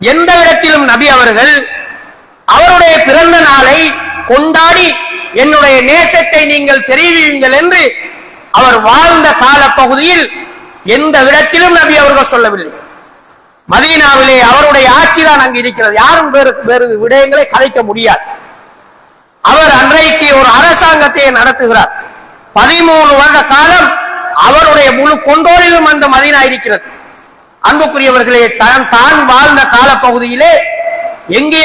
எந்த இடத்திலும் நபி அவர்கள் அவருடைய பிறந்த நாளை கொண்டாடி என்னுடைய நேசத்தை நீங்கள் தெரிவியுங்கள் என்று அவர் வாழ்ந்த கால பகுதியில் எந்த இடத்திலும் நபி அவர்கள் சொல்லவில்லை. மதீனாவிலே அவருடைய ஆட்சி தான் அங்கு இருக்கிறது. யாரும் வேறு விடயங்களை கதைக்க முடியாது. அவர் அன்றைக்கு ஒரு அரசாங்கத்தை நடத்துகிறார். 13 வருட காலம் அவருடைய முழு கொண்டோரிலும் அந்த மதீனா இருக்கிறது. அன்புக்குரியவர்களே, தான் வாழ்ந்த கால பகுதியிலே எங்கே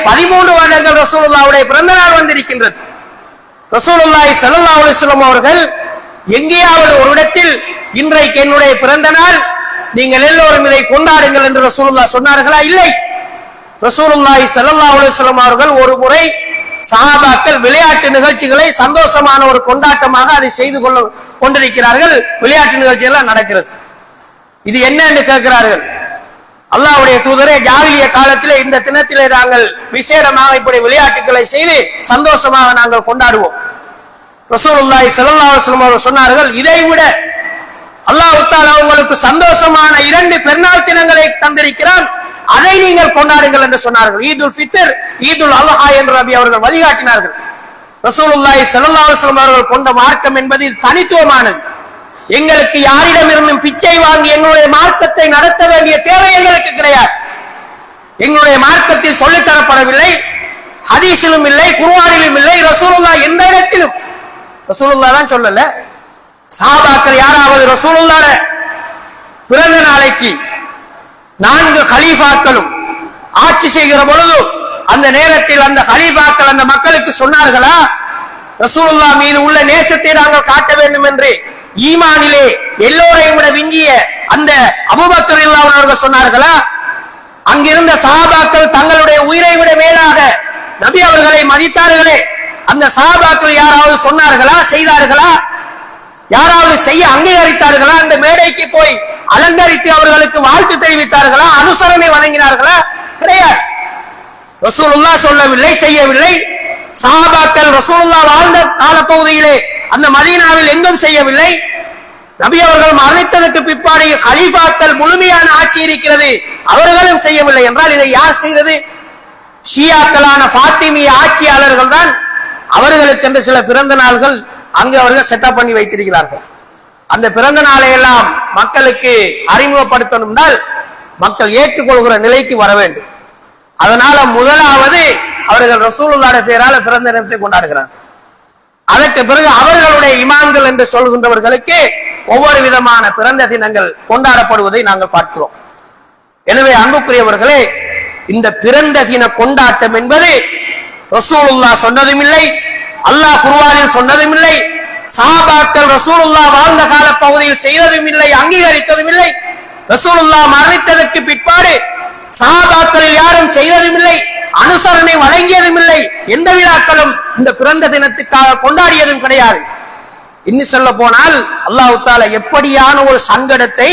13 வருடங்கள் ரசூலுல்லாஹ்வுடைய பிறந்த நாள் வந்திருக்கின்றது. ரசூலுல்லாஹி ஸல்லல்லாஹு அலைஹி வஸல்லம் அவர்கள் எங்கேயாவது ஒரு இடத்தில் இன்றைக்கு என்னுடைய பிறந்த நாள், நீங்கள் எல்லோரும் இதை கொண்டாடுங்கள் என்று ரசூலுல்லாஹ் சொன்னார்களா? இல்லை. ரசூலுல்லாஹி ஸல்லல்லாஹு அலைஹி வஸல்லம் அவர்கள் ஒரு முறை சஹாபாக்கள் விளையாட்டு நிகழ்ச்சிகளை சந்தோஷமான ஒரு கொண்டாட்டமாக அதை செய்து கொண்டிருக்கிறார்கள். விளையாட்டு நிகழ்ச்சிகள் நடக்கிறது. இது என்ன என்று கேட்கிறார்கள். அல்லாஹ்வுடைய தூதரே, ஜாஹிலிய காலத்திலே இந்த தினத்திலே நாங்கள் விசேடமாக இப்படி விளையாட்டுகளை செய்து சந்தோஷமாக நாங்கள் கொண்டாடுவோம். ரசூலுல்லாஹி ஸல்லல்லாஹு அலைஹி வஸல்லம் அவர்கள் சொன்னார்கள், இதைவிட அல்லாஹ் தஆலா உங்களுக்கு சந்தோஷமான 2 பெருநாள் தினங்களை தந்திருக்கிறான், அதை நீங்கள் கொண்டாடுங்கள் என்று சொன்னார்கள். ஈதுல் ஃபித்ர், ஈதுல் அல்ஹா என்று நபி அவர்கள் வழிகாட்டினார்கள். ரசூலுல்லாஹி ஸல்லல்லாஹு அலைஹி வஸல்லம் அவர்கள் கொண்ட மார்க்கம் என்பது தனித்துவமானது. எங்களுக்கு யாரிடமிருந்தும் பிச்சை வாங்கி எங்களுடைய மார்க்கத்தை நடத்த வேண்டிய தேவை எங்களுக்கு கிடையாது. எங்களுடைய மார்க்கத்தில் சொல்லித்தரப்படவில்லை, ஹதீஸிலும் இல்லை, குர்ஆனிலும் இல்லை. ரசூலுல்லாஹ் எந்த இடத்திலும், ரசூலுல்லாஹ் தான் சொல்லல, சஹாபாக்கள் யாராவது ரசூலுல்லாஹ் பிறந்த நாளைக்கு 4 கலீஃபாக்களும் ஆட்சி செய்கிற பொழுது அந்த நேரத்தில் அந்த கலீஃபாக்கள் அந்த மக்களுக்கு சொன்னார்களா, ரசூலுல்லாஹ் மீது உள்ள நேசத்தை நாங்கள் காட்ட வேண்டும் என்று ஈமானிலே எல்லோரையும் விட விஞ்சிய அந்த அபூபக்கர் ரலியல்லாஹு அன்ஹு அவர்கள் சொன்னார்களா? அங்கிருந்த சஹாபாக்கள் தங்களுடைய உயிரை விட மேலாக நபி அவர்களை மதித்தார்களே, அந்த சஹாபாக்கள் யாராவது சொன்னார்களா, செய்தார்களா? யாராவது செய்ய அங்கீகரித்தார்களா? அந்த மேடைக்கு போய் அலங்கரித்து அவர்களுக்கு வாழ்த்து தெரிவித்தார்களா? அனுசரணை வழங்கினார்களா? கிடையாது. ரசூலுல்லாஹ் சொல்லவில்லை, செய்யவில்லை. சஹாபாக்கள் ரசூலுல்லாஹ் வாழ்ந்த காலப்பகுதியிலே அந்த மதீனாவில் எங்கும் செய்யவில்லை. நபி அவர்கள் மரணித்ததற்கு பிற்பாடு கலீஃபாக்கள் முழுமையான ஆட்சி இருக்கிறது, அவர்களும் செய்யவில்லை என்றால் இதை யார் செய்தது? ஷியாக்களான ஃபாத்திமிய ஆட்சியாளர்கள் தான். அவர்களுக்கு என்று சில பிறந்த நாள்கள் அங்கு அவர்கள் செட்டப் பண்ணி வைத்திருக்கிறார்கள். அந்த பிறந்த நாளை எல்லாம் மக்களுக்கு அறிமுகப்படுத்தணும்னால் மக்கள் ஏற்றுக்கொள்கிற நிலைக்கு வர வேண்டும். அதனால முதலாவது அவர்கள் ரசூலுல்லாஹ்வுடைய பெயரால பிறந்த தினத்தை கொண்டாடுகிறார்கள். அதற்கு பிறகு அவர்களுடைய இமாம்கள் என்று சொல்கின்றவர்களுக்கு ஒவ்வொரு விதமான பிறந்த தினங்கள் கொண்டாடப்படுவதை நாங்கள் பார்க்கிறோம். எனவே அன்புக்குரியவர்களே, இந்த பிறந்த தின கொண்டாட்டம் என்பது ரசூலுல்லாஹ் சொன்னதும் இல்லை, அல்லாஹ் குர்ஆனில் சொன்னதும் இல்லை, சஹாபாக்கள் ரசூலுல்லாஹ் வாழ்ந்த கால பகுதியில் செய்ததும் இல்லை, அங்கீகரித்ததும் இல்லை. ரசூலுல்லாஹ் மரணித்ததற்கு பிற்பாடு சஹாபாக்களில் யாரும் செய்ததும் இல்லை, அனுசரணை வழங்கியதும் இல்லை. எந்த விழாக்களும் இந்த பிறந்த தினத்துக்காக கொண்டாடியதும் கிடையாது. இன்னும் சொல்ல போனால் அல்லாஹ் தஆலா எப்படியான ஒரு சங்கடத்தை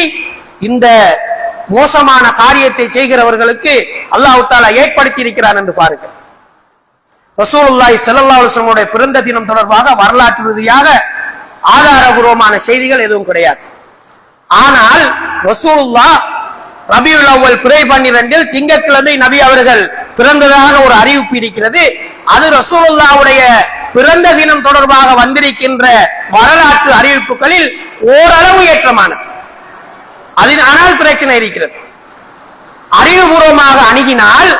இந்த மோசமான காரியத்தை செய்கிறவர்களுக்கு அல்லாஹ் தஆலா ஏற்படுத்தி இருக்கிறான் என்று பாருங்கள். ரசூலுல்லாஹி ஸல்லல்லாஹு அலைஹி வஸல்லம் உடைய பிறந்த தினம் தொடர்பாக வரலாற்று ரீதியாக ஆதாரபூர்வமான செய்திகள் எதுவும் கிடையாது. ஆனால் ரசூலுல்லாஹ் ரபியுல் அவ்வல் பிறை 12 திங்கட்கிழமை நபி அவர்கள் பிறந்ததாக ஒரு அறிவிப்பு இருக்கிறது. அது ரசூலுல்லாஹ்வுடைய பிறந்த தினம் தொடர்பாக வந்திருக்கின்ற வரலாற்று அறிவிப்புகளில் ஓரளவு ஏற்றமானது. ஆனால் பிரச்சனை இருக்கிறது. அறிவுபூர்வமாக அணுகினால்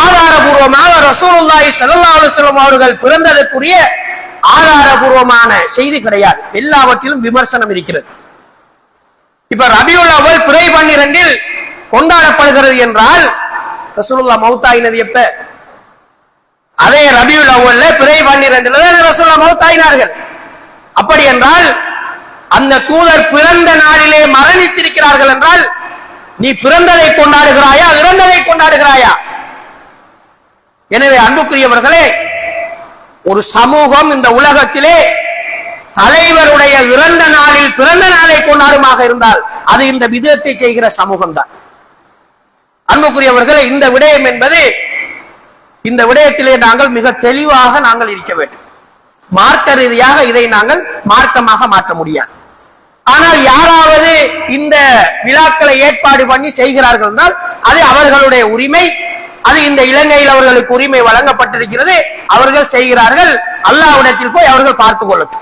ஆதாரபூர்வமாக ரசூலுல்லாஹி ஸல்லல்லாஹு அலைஹி வஸல்லம் அவர்கள் பிறந்ததற்குரிய ஆதாரபூர்வமான செய்தி கிடையாது. எல்லாவற்றிலும் விமர்சனம் இருக்கிறது. இப்ப ரபியுல் அவ்வல் பிறை 12 கொண்டாடப்படுகிறது என்றால் ரசூலுல்லாஹ் மௌத்தாயினது எப்ப? அதே ரபியுல் அவ்வல்ல பிறை 12 ரசூலுல்லாஹ் மௌத்தாயினார்கள். அப்படி என்றால் அந்த தூதர் பிறந்த நாளிலே மரணித்திருக்கிறார்கள் என்றால் நீ பிறந்ததை கொண்டாடுகிறாயா, இறந்ததை கொண்டாடுகிறாயா? எனவே அன்புக்குரியவர்களே, ஒரு சமூகம் இந்த உலகத்திலே தலைவருடைய இறந்த நாளில் பிறந்த நாளை கொண்டாடுமாக இருந்தால் அது இந்த விதத்தை செய்கிற சமூகம் தான். அன்புக்குரியவர்களே, இந்த விடயம் என்பது, இந்த விடயத்திலே நாங்கள் மிக தெளிவாக நாங்கள் இருக்க வேண்டும். மார்க்க ரீதியாக இதை நாங்கள் மார்க்கமாக மாற்ற முடியாது. ஆனால் யாராவது இந்த விழாக்களை ஏற்பாடு பண்ணி செய்கிறார்கள் என்றால் அது அவர்களுடைய உரிமை. அது இந்த இலங்கையில் அவர்களுக்கு உரிமை வழங்கப்பட்டிருக்கிறது. அவர்கள் செய்கிறார்கள். அல்லாஹ்விடத்தில் போய் அவர்கள் பார்த்துக் கொள்ளட்டும்.